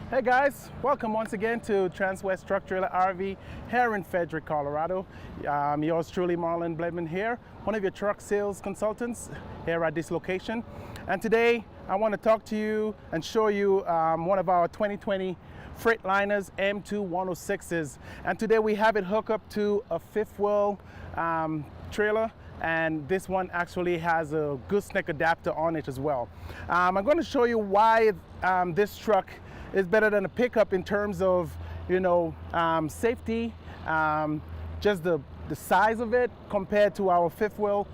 Hey guys, welcome once again to Transwest Truck Trailer RV here in Frederick, Colorado. Yours truly, Marlon Bledman here, one of your truck sales consultants here at this location. And today I want to talk to you and show you one of our 2020 Freightliners M2-106s. And today we have it hooked up to a fifth wheel trailer, and this one actually has a gooseneck adapter on it as well. I'm going to show you why this truck is better than a pickup in terms of, safety, just the size of it compared to our fifth wheel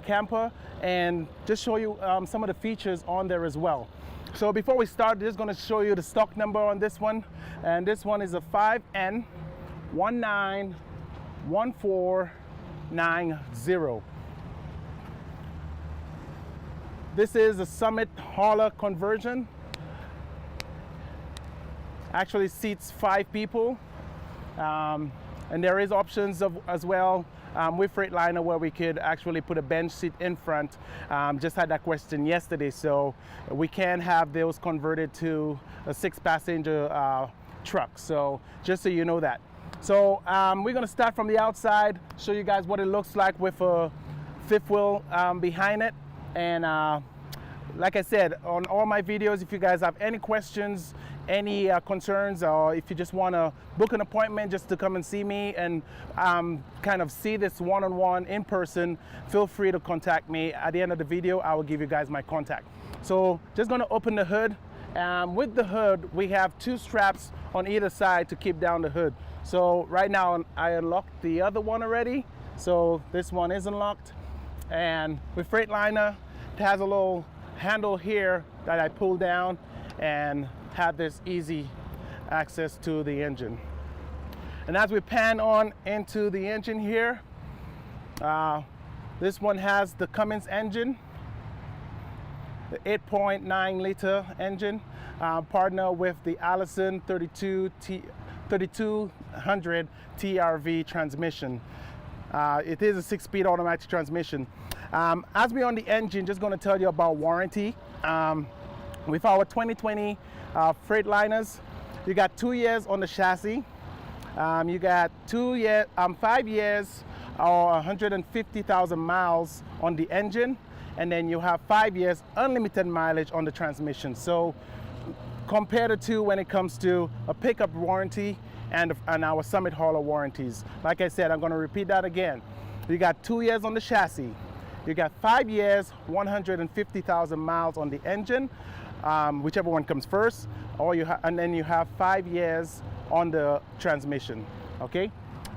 camper, and just show you some of the features on there as well. So before we start, just going to show you the stock number on this one, and this one is a 5N191490. This is a Summit hauler conversion. Actually seats 5 people, and there is options as well with Freightliner where we could actually put a bench seat in front. Just had that question yesterday, so we can have those converted to a 6-passenger truck. So just so you know that. So we're going to start from the outside, show you guys what it looks like with a fifth wheel behind it. And like I said, on all my videos, if you guys have any questions, any concerns, or if you just want to book an appointment just to come and see me and kind of see this one-on-one in person, feel free to contact me. At the end of the video, I will give you guys my contact. So just going to open the hood. With the hood, we have 2 straps on either side to keep down the hood. So right now I unlocked the other one already, so this one is unlocked. And with Freightliner, it has a little handle here that I pull down and have this easy access to the engine. And as we pan on into the engine here, this one has the Cummins engine, the 8.9 liter engine, partner with the Allison 3200 TRV transmission. It is a 6-speed automatic transmission. As we're on the engine, just going to tell you about warranty. With our 2020 Freightliners, you got 2 years on the chassis. You got 5 years or 150,000 miles on the engine, and then you have 5 years unlimited mileage on the transmission. So compare the two when it comes to a pickup warranty and our Summit hauler warranties. Like I said, I'm going to repeat that again. You got 2 years on the chassis. You got 5 years, 150,000 miles on the engine, whichever one comes first, and then you have 5 years on the transmission. Okay.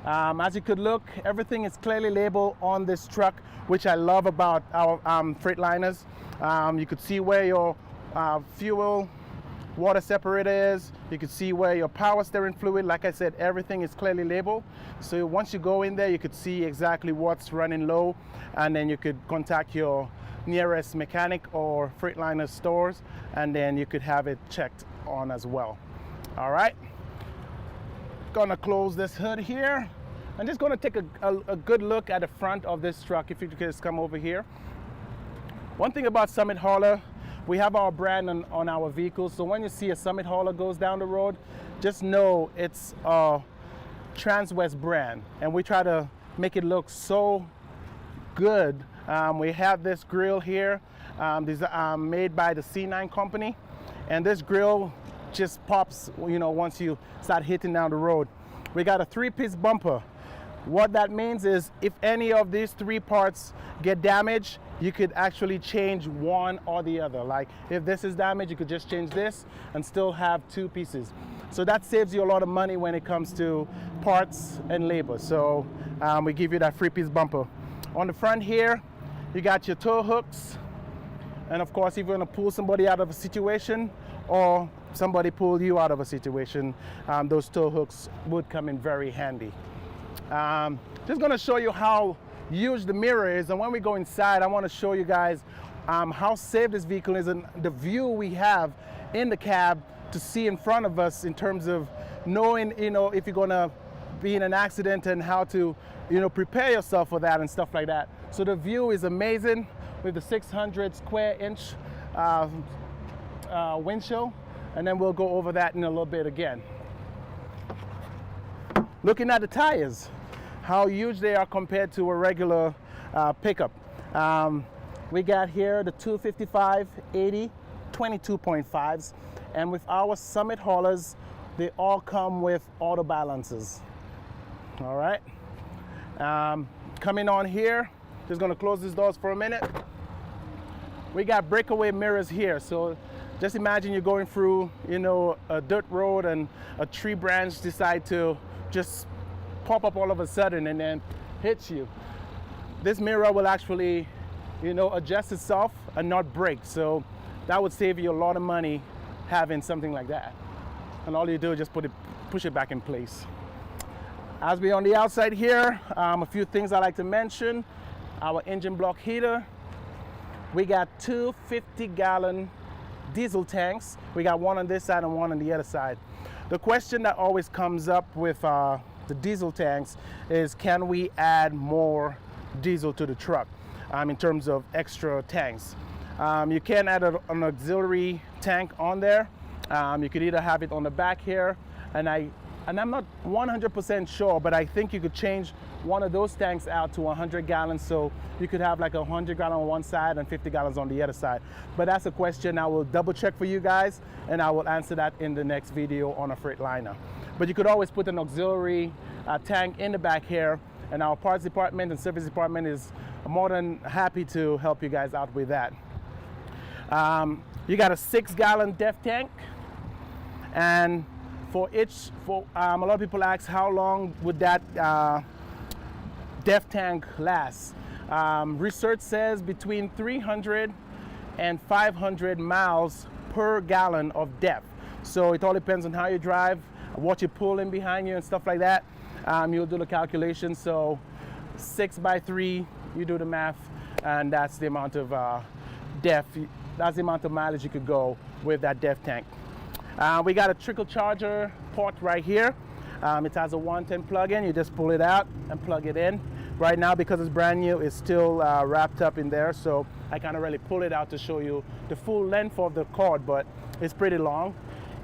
As you could look, everything is clearly labeled on this truck, which I love about our Freightliners. You could see where your fuel water separator is. You can see where your power steering fluid, like I said, everything is clearly labeled. So once you go in there, you could see exactly what's running low, and then you could contact your nearest mechanic or Freightliner stores, and then you could have it checked on as well. All right, gonna close this hood here. I'm just gonna take a good look at the front of this truck. If you could just come over here. One thing about Summit hauler, we have our brand on our vehicles, so when you see a Summit hauler goes down the road, just know it's a Transwest brand, and we try to make it look so good. We have this grill here, made by the C9 company, and this grill just pops, once you start hitting down the road. We got a 3-piece bumper. What that means is if any of these 3 parts get damaged, you could actually change one or the other. Like if this is damaged, you could just change this and still have 2 pieces. So that saves you a lot of money when it comes to parts and labor. So we give you that 3-piece bumper. On the front here, you got your tow hooks. And of course, if you're gonna pull somebody out of a situation or somebody pull you out of a situation, those tow hooks would come in very handy. Just gonna show you how huge the mirror is, and when we go inside, I want to show you guys how safe this vehicle is and the view we have in the cab to see in front of us in terms of knowing, if you're gonna be in an accident and how to, prepare yourself for that and stuff like that. So the view is amazing with the 600 square inch windshield. and then we'll go over that in a little bit again. Looking at the tires, how huge they are compared to a regular pickup. We got here the 255 80 22.5s, and with our Summit haulers, they all come with auto balancers. All right. Coming on here, just gonna close these doors for a minute. We got breakaway mirrors here, so just imagine you're going through, you know, a dirt road and a tree branch decide to just pop up all of a sudden and then hit you. This mirror will actually, you know, adjust itself and not break, so that would save you a lot of money having something like that. And all you do is just push it back in place. As we're on the outside here, a few things I like to mention. Our engine block heater. We got two 50-gallon diesel tanks. We got one on this side and one on the other side. The question that always comes up with the diesel tanks is, can we add more diesel to the truck in terms of extra tanks? You can add an auxiliary tank on there. You could either have it on the back here, and I'm not 100% sure, but I think you could change one of those tanks out to 100 gallons, so you could have like 100 gallons on one side and 50 gallons on the other side. But that's a question I will double check for you guys, and I will answer that in the next video on a Freightliner. But you could always put an auxiliary tank in the back here, and our parts department and service department is more than happy to help you guys out with that. You got a 6-gallon DEF tank, and a lot of people ask, how long would that DEF tank last? Research says between 300 and 500 miles per gallon of DEF. So it all depends on how you drive, what you pull in behind you and stuff like that. You'll do the calculation. So 6 by 3, you do the math, and that's the amount of DEF. That's the amount of mileage you could go with that DEF tank. We got a trickle charger port right here. It has a 110 plug-in. You just pull it out and plug it in. Right now, because it's brand new, it's still wrapped up in there, so I can't really pull it out to show you the full length of the cord, but it's pretty long.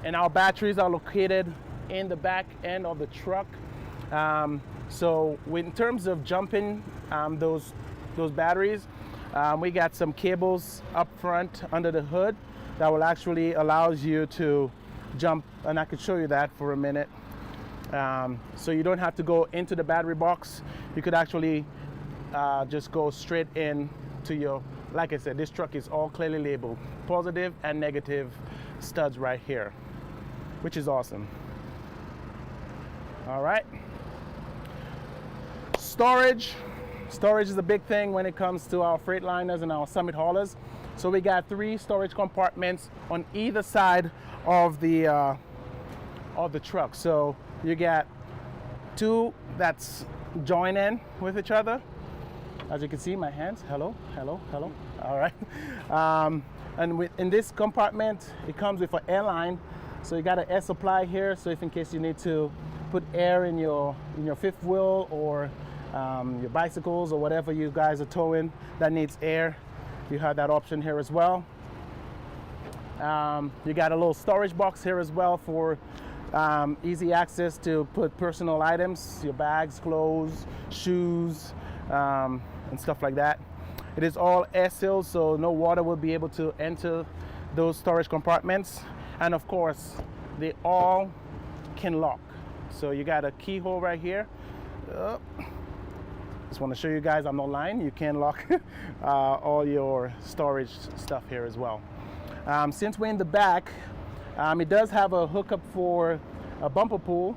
And our batteries are located in the back end of the truck. So in terms of jumping those batteries, we got some cables up front under the hood that will actually allows you to jump, and I could show you that for a minute. So you don't have to go into the battery box. You could actually just go straight in to your, like I said, this truck is all clearly labeled, positive and negative studs right here, which is awesome. All right. Storage is a big thing when it comes to our Freightliners and our Summit haulers. So we got 3 storage compartments on either side of the truck. So you got 2 that's join in with each other. As you can see, my hands. Hello, hello, hello. All right. And in this compartment, it comes with an air line. So you got an air supply here. So if in case you need to put air in your fifth wheel or your bicycles or whatever you guys are towing that needs air, you have that option here as well. You got a little storage box here as well for easy access to put personal items, your bags, clothes, shoes, and stuff like that. It is all air sealed, so no water will be able to enter those storage compartments. And of course, they all can lock. So you got a keyhole right here. Just want to show you guys I'm not lying. You can lock all your storage stuff here as well. Since we're in the back, it does have a hookup for a bumper pull,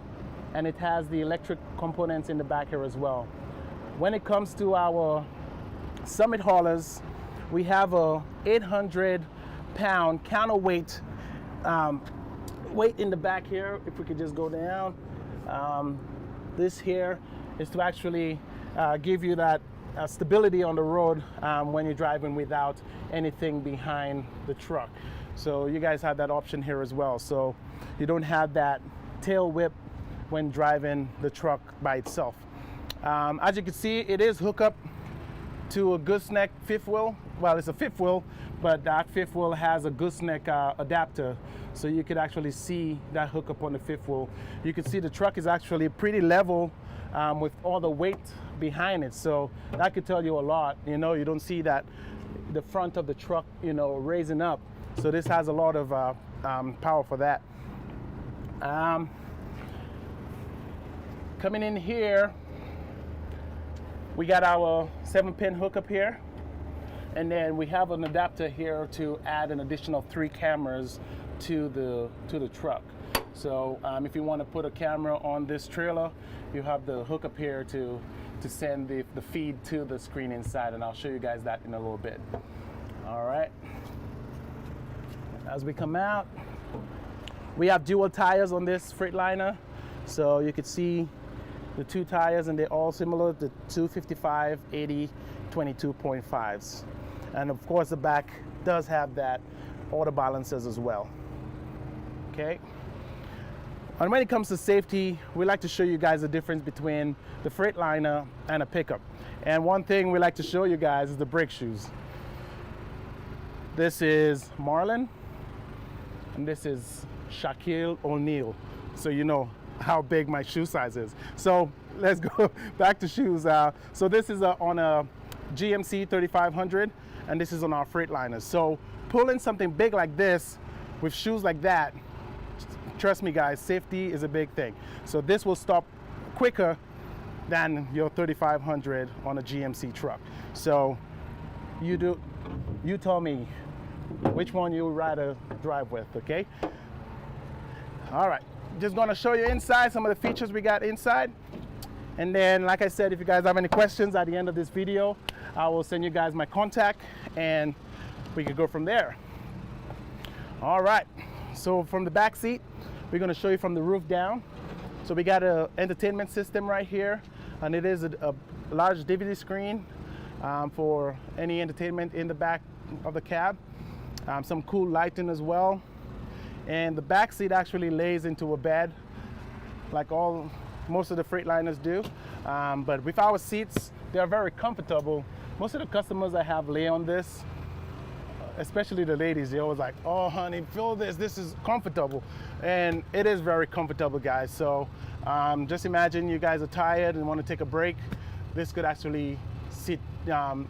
and it has the electric components in the back here as well. When it comes to our Summit haulers, we have a 800-pound counterweight weight in the back here. If we could just go down, this here is to actually give you that stability on the road when you're driving without anything behind the truck. So you guys have that option here as well. So you don't have that tail whip when driving the truck by itself. As you can see, it is hooked up to a gooseneck fifth wheel. Well, it's a fifth wheel, but that fifth wheel has a gooseneck adapter. so you could actually see that hookup on the fifth wheel. You can see the truck is actually pretty level with all the weight behind it, so that could tell you a lot. You know, you don't see that the front of the truck, you know, raising up, so this has a lot of power for that. Coming in here, we got our 7-pin hookup here, and then we have an adapter here to add an additional 3 cameras to the truck. So if you want to put a camera on this trailer, you have the hookup here to send the feed to the screen inside, and I'll show you guys that in a little bit. All right. As we come out, we have dual tires on this Freightliner, so you could see the 2 tires, and they're all similar, the 255, 80, 22.5s. And of course the back does have that auto balancers as well. Okay. And when it comes to safety, we like to show you guys the difference between the Freightliner and a pickup. And one thing we like to show you guys is the brake shoes. This is Marlon, and this is Shaquille O'Neal. So you know how big my shoe size is. So let's go back to shoes. So this is on a GMC 3500, and this is on our Freightliner. So pulling something big like this with shoes like that, trust me guys, safety is a big thing. So this will stop quicker than your 3500 on a GMC truck. So you tell me which one you would rather drive with, okay? All right. Just gonna show you inside some of the features we got inside, and then like I said, if you guys have any questions at the end of this video, I will send you guys my contact and we could go from there. All right, so from the back seat, we're gonna show you from the roof down. So we got an entertainment system right here, and it is a large DVD screen for any entertainment in the back of the cab. Some cool lighting as well. And the back seat actually lays into a bed like most of the Freightliners do. But with our seats, they're very comfortable. Most of the customers I have lay on this, especially the ladies, they're always like, oh honey, feel this, this is comfortable. And it is very comfortable, guys. So just imagine you guys are tired and want to take a break. This could actually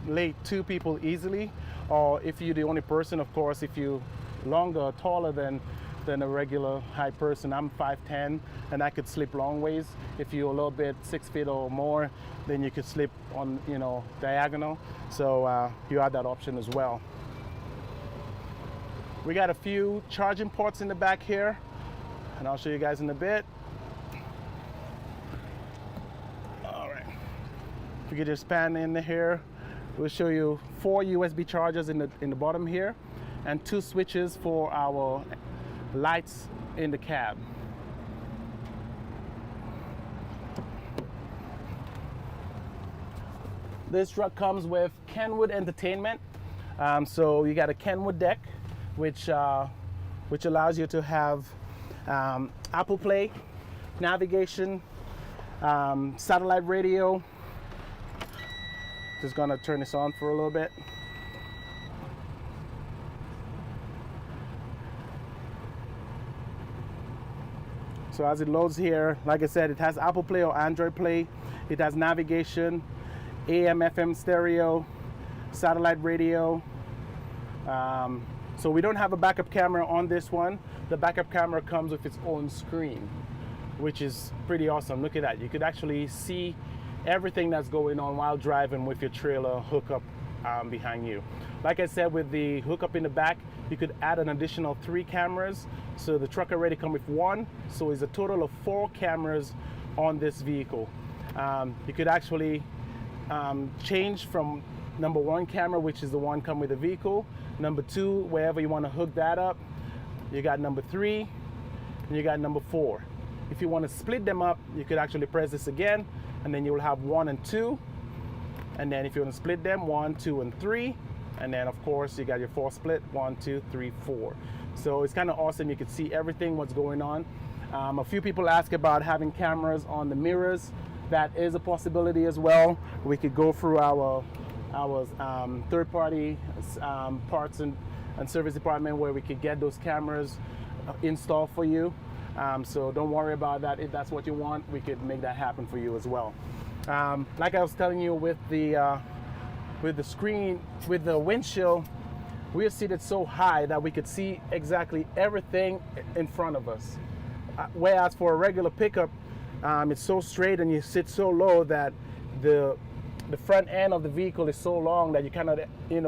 lay 2 people easily. Or if you're the only person, of course, if you're longer or taller than a regular height person. I'm 5'10", and I could sleep long ways. If you're a little bit 6 feet or more, then you could sleep on, you know, diagonal. So you have that option as well. We got a few charging ports in the back here, and I'll show you guys in a bit. All right. If you could just pan in here, we'll show you 4 USB chargers in the bottom here, and 2 switches for our lights in the cab. This truck comes with Kenwood Entertainment. So you got a Kenwood deck, which allows you to have Apple Play, navigation, satellite radio. Just gonna turn this on for a little bit. So as it loads here, like I said, it has Apple Play or Android Play. It has navigation, AM, FM stereo, satellite radio. So we don't have a backup camera on this one. The backup camera comes with its own screen, which is pretty awesome. Look at that. You could actually see everything that's going on while driving with your trailer hookup behind you. Like I said, with the hookup in the back, you could add an additional 3 cameras. So the truck already comes with 1, so it's a total of 4 cameras on this vehicle. You could actually change from number 1 camera, which is the one come with the vehicle, number 2, wherever you want to hook that up. You got number 3, and you got number 4. If you want to split them up, you could actually press this again, and then you will have 1 and 2. And then if you want to split them, 1, 2, and 3. And then of course you got your 4 split, 1, 2, 3, 4. So it's kind of awesome. You can see everything what's going on. A few people ask about having cameras on the mirrors. That is a possibility as well. We could go through our third-party parts and service department where we could get those cameras install for you. So don't worry about that. If that's what you want, we could make that happen for you as well. Like I was telling you, with the screen, with the windshield, we are seated so high that we could see exactly everything in front of us. Whereas for a regular pickup, it's so straight and you sit so low that the front end of the vehicle is so long that you cannot,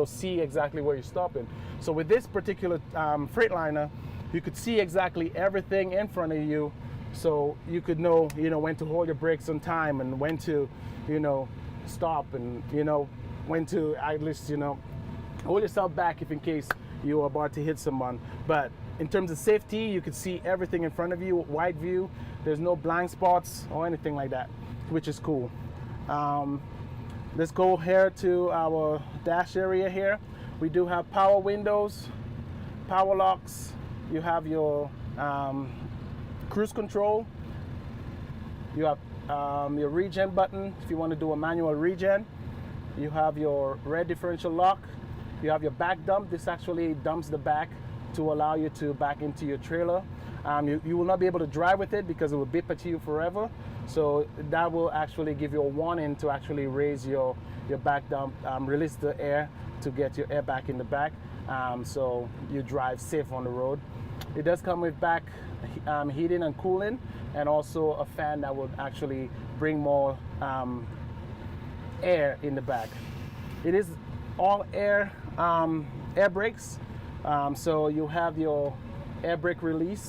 see exactly where you're stopping. So with this particular Freightliner, you could see exactly everything in front of you, so you could know, when to hold your brakes on time and when to, stop, and when to at least, hold yourself back if in case you're about to hit someone. But in terms of safety, you could see everything in front of you, wide view. There's no blind spots or anything like that, which is cool. Let's go here to our dash area here. We do have power windows, power locks. You have your cruise control. You have your regen button if you want to do a manual regen. You have your rear differential lock. You have your back dump. This actually dumps the back to allow you to back into your trailer. You will not be able to drive with it because it will beep at you forever. So that will actually give you a warning to actually raise your back dump, release the air to get your air back in the back, so you drive safe on the road. It does come with back heating and cooling, and also a fan that would actually bring more air in the back. It is all air brakes, so you have your air brake release